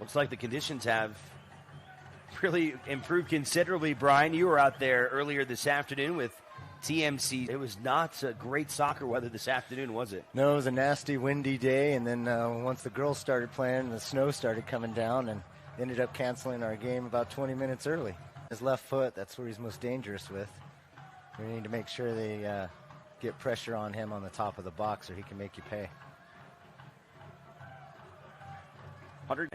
Looks like the conditions have really improved considerably. Brian, you were out there earlier this afternoon with TMC. It was not great soccer weather this afternoon, was it? No, it was a nasty, windy day, and then once the girls started playing, the snow started coming down, and ended up canceling our game about 20 minutes early. His left foot, that's where he's most dangerous with. We need to make sure they get pressure on him on the top of the box or he can make you pay. 100.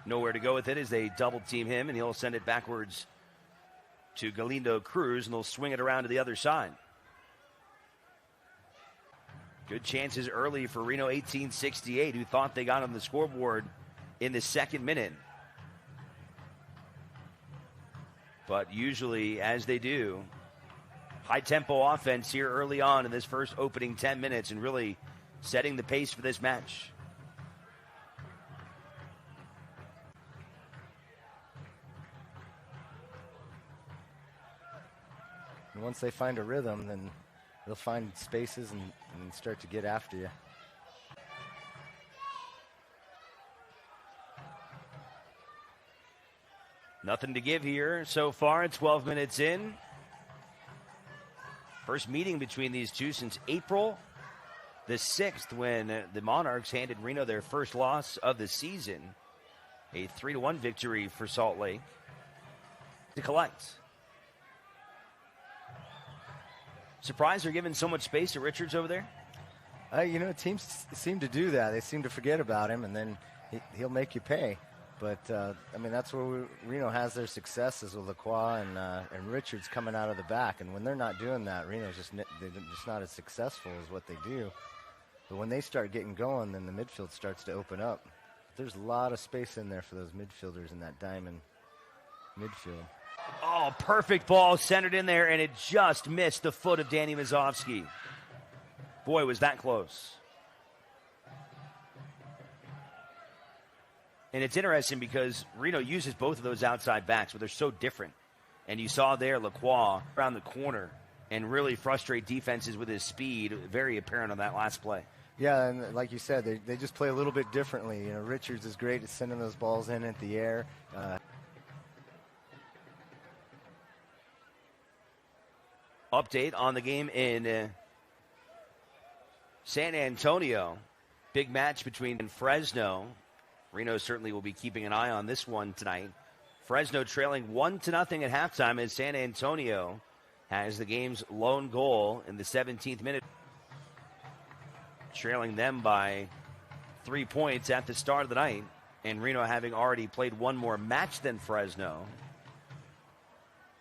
Nowhere to go with it as they double team him, and he'll send it backwards to Galindo Cruz, and they'll swing it around to the other side. Good chances early for Reno 1868, who thought they got on the scoreboard in the second minute. But usually, as they do, high-tempo offense here early on in this first opening 10 minutes and really setting the pace for this match. And once they find a rhythm, then they'll find spaces and start to get after you. Nothing to give here so far. 12 minutes in. First meeting between these two since April the 6th, when the Monarchs handed Reno their first loss of the season. A 3-1 victory for Salt Lake to collect. Surprised they're giving so much space to Richards over there? Teams seem to do that. They seem to forget about him, and then he'll make you pay. But, that's where Reno has their successes with Lacroix and Richards coming out of the back. And when they're not doing that, Reno's they're just not as successful as what they do. But when they start getting going, then the midfield starts to open up. There's a lot of space in there for those midfielders in that diamond midfield. Oh, perfect ball centered in there, and it just missed the foot of Danny Mazovsky. Boy, was that close. And it's interesting because Reno uses both of those outside backs, but they're so different. And you saw there Lacroix around the corner and really frustrate defenses with his speed. Very apparent on that last play. Yeah, and like you said, they just play a little bit differently. Richards is great at sending those balls in at the air. Update on the game in San Antonio. Big match between Fresno. Reno certainly will be keeping an eye on this one tonight. Fresno trailing 1-0 at halftime as San Antonio has the game's lone goal in the 17th minute. Trailing them by 3 points at the start of the night. And Reno, having already played one more match than Fresno,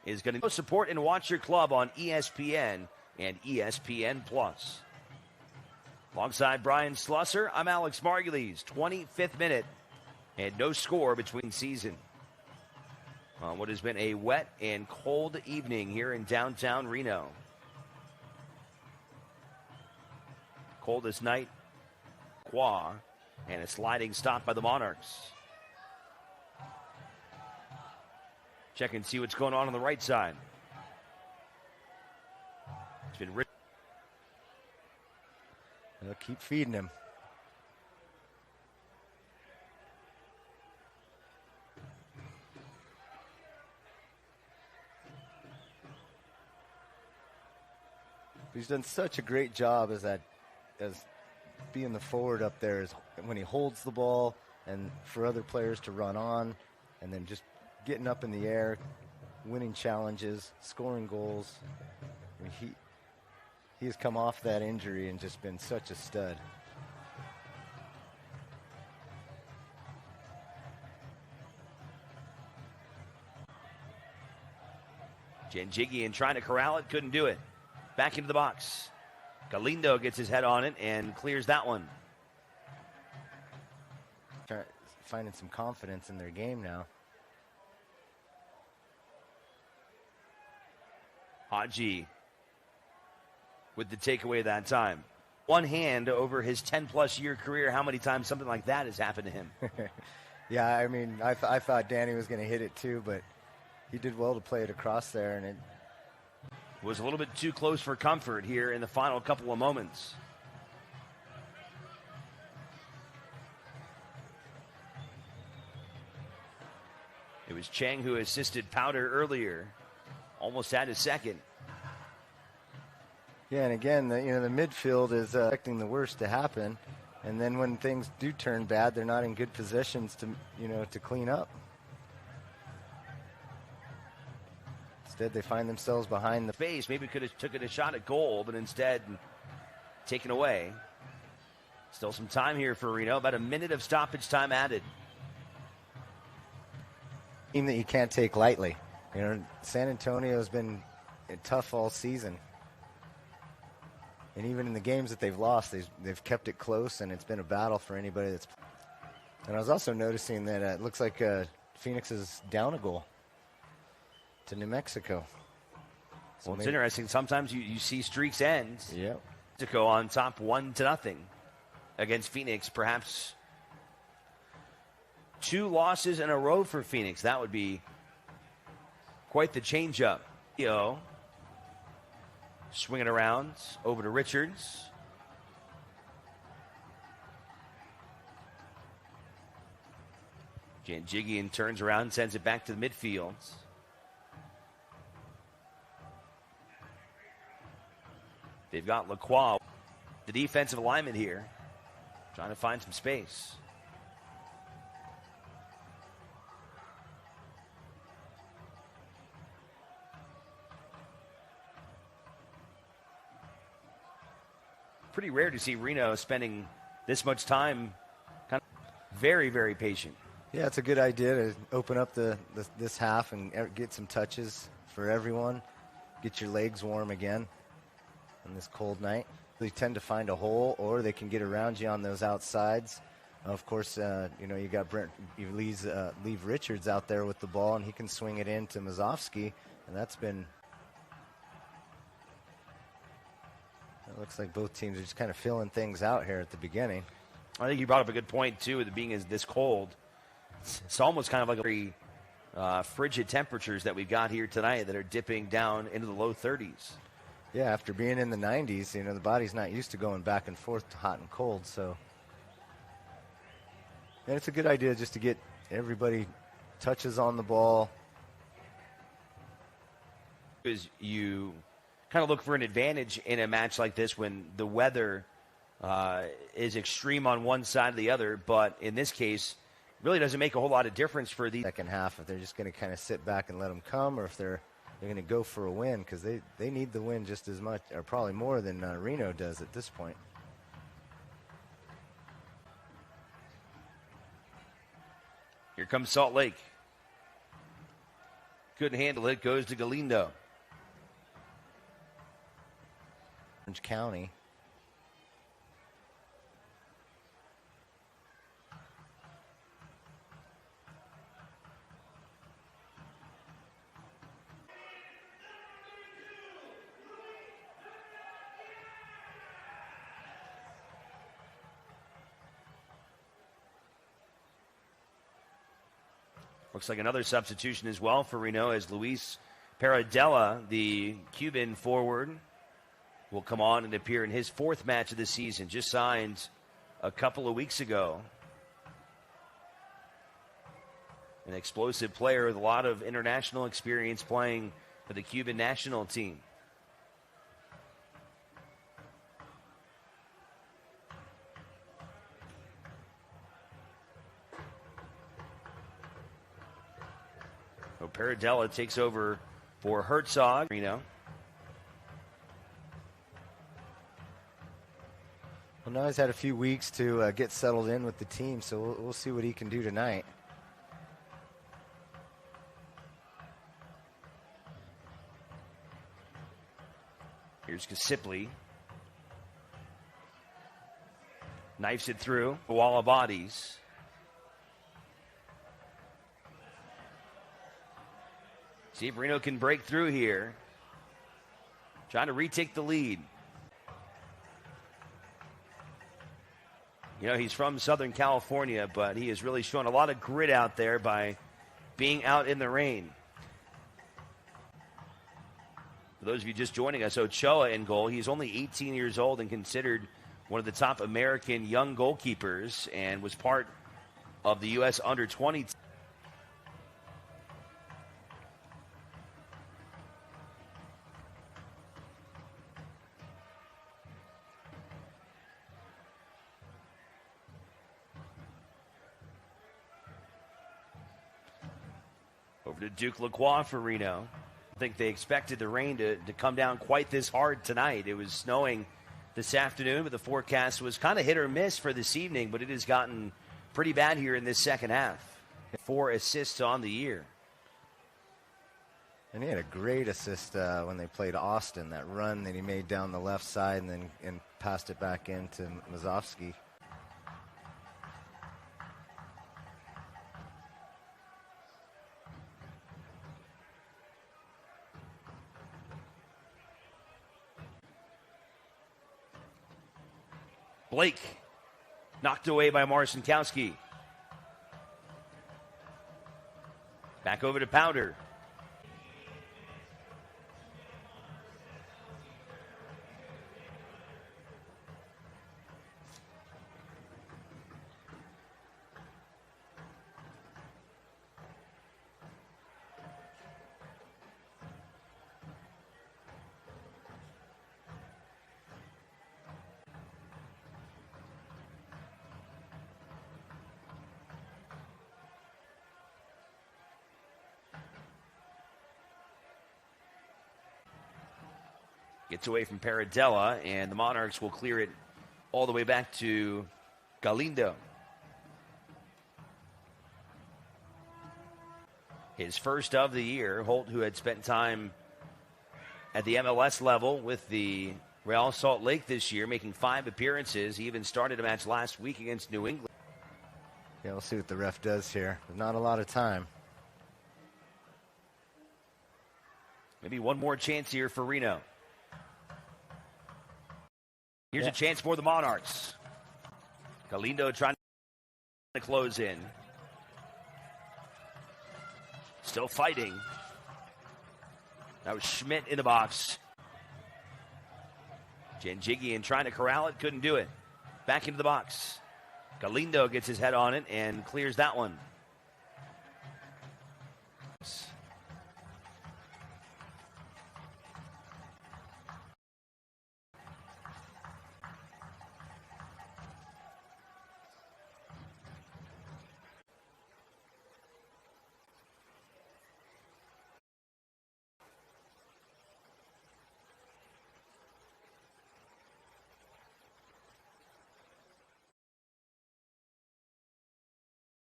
is going to support and watch your club on ESPN and ESPN+. Alongside Brian Slusser, I'm Alex Margulies. 25th minute and no score between season. On what has been a wet and cold evening here in downtown Reno. Coldest night, Qua, and a sliding stop by the Monarchs. Check and see what's going on the right side. It's been rich. They'll keep feeding him. He's done such a great job as being the forward up there, is when he holds the ball and for other players to run on, and then just getting up in the air, winning challenges, scoring goals. I mean, he has come off that injury and just been such a stud. Janjigian trying to corral it, couldn't do it. Back into the box. Galindo gets his head on it and clears that one. Finding some confidence in their game now. Haji with the takeaway that time. One hand over his 10-plus year career. How many times something like that has happened to him? Yeah, I mean, I thought Danny was going to hit it too, but he did well to play it across there, and it was a little bit too close for comfort here in the final couple of moments. It was Chang who assisted Powder earlier. Almost had his second. Yeah, and again, the midfield is expecting the worst to happen, and then when things do turn bad, they're not in good positions to clean up. Instead, they find themselves behind the face. Maybe could have taken a shot at goal, but instead taken away. Still some time here for Reno. About a minute of stoppage time added. Team that you can't take lightly. San Antonio has been tough all season. And even in the games that they've lost, they've kept it close, and it's been a battle for anybody that's. And I was also noticing that it looks like Phoenix is down a goal to New Mexico. Well, it's interesting. Sometimes you see streaks end. Yep. Mexico on top 1-0 against Phoenix. Perhaps 2 losses in a row for Phoenix. That would be quite the change-up. Swinging around over to Richards. Janjigian turns around, sends it back to the midfield. They've got Lacroix, the defensive alignment here, trying to find some space. Pretty rare to see Reno spending this much time, kind of very, very patient. Yeah, it's a good idea to open up this half and get some touches for everyone. Get your legs warm again on this cold night. They tend to find a hole, or they can get around you on those outsides. Of course, you got leave Richards out there with the ball, and he can swing it in to Mazovsky, and that's been. It looks like both teams are just kind of filling things out here at the beginning. I think you brought up a good point, too, with it being this cold. It's almost kind of like a very frigid temperatures that we've got here tonight that are dipping down into the low 30s. Yeah, after being in the 90s, the body's not used to going back and forth to hot and cold. So, and it's a good idea just to get everybody touches on the ball. Because you kind of look for an advantage in a match like this when the weather is extreme on one side or the other. But in this case, really doesn't make a whole lot of difference for the second half if they're just going to kind of sit back and let them come, or if they're going to go for a win, because they need the win just as much, or probably more than Reno does at this point. Here comes Salt Lake. Couldn't handle it. Goes to Galindo. Orange County. Looks like another substitution as well for Reno, as Luis Paradella, the Cuban forward, will come on and appear in his 4th match of the season, just signed a couple of weeks ago. An explosive player with a lot of international experience playing for the Cuban national team. Paradella takes over for Herzog. Well, now he's had a few weeks to get settled in with the team, so we'll see what he can do tonight. Here's Kasipli. Knifes it through. A wall of bodies. See if Reno can break through here. Trying to retake the lead. He's from Southern California, but he has really shown a lot of grit out there by being out in the rain. For those of you just joining us, Ochoa in goal. He's only 18 years old and considered one of the top American young goalkeepers, and was part of the U.S. under-20 team. Duke Lacroix for Reno. I think they expected the rain to come down quite this hard tonight. It was snowing this afternoon, but the forecast was kind of hit or miss for this evening, but it has gotten pretty bad here in this second half. 4 assists on the year. And he had a great assist when they played Austin, that run that he made down the left side and passed it back into Mazovsky. Blake knocked away by Marcinkowski. Back over to Powder. Gets away from Paradella, and the Monarchs will clear it all the way back to Galindo. His first of the year. Holt, who had spent time at the MLS level with the Real Salt Lake this year, making 5 appearances. He even started a match last week against New England. Yeah, we'll see what the ref does here. Not a lot of time. Maybe one more chance here for Reno. Here's a chance for the Monarchs. Galindo trying to close in. Still fighting. That was Schmidt in the box. Janjigian trying to corral it, couldn't do it. Back into the box. Galindo gets his head on it and clears that one.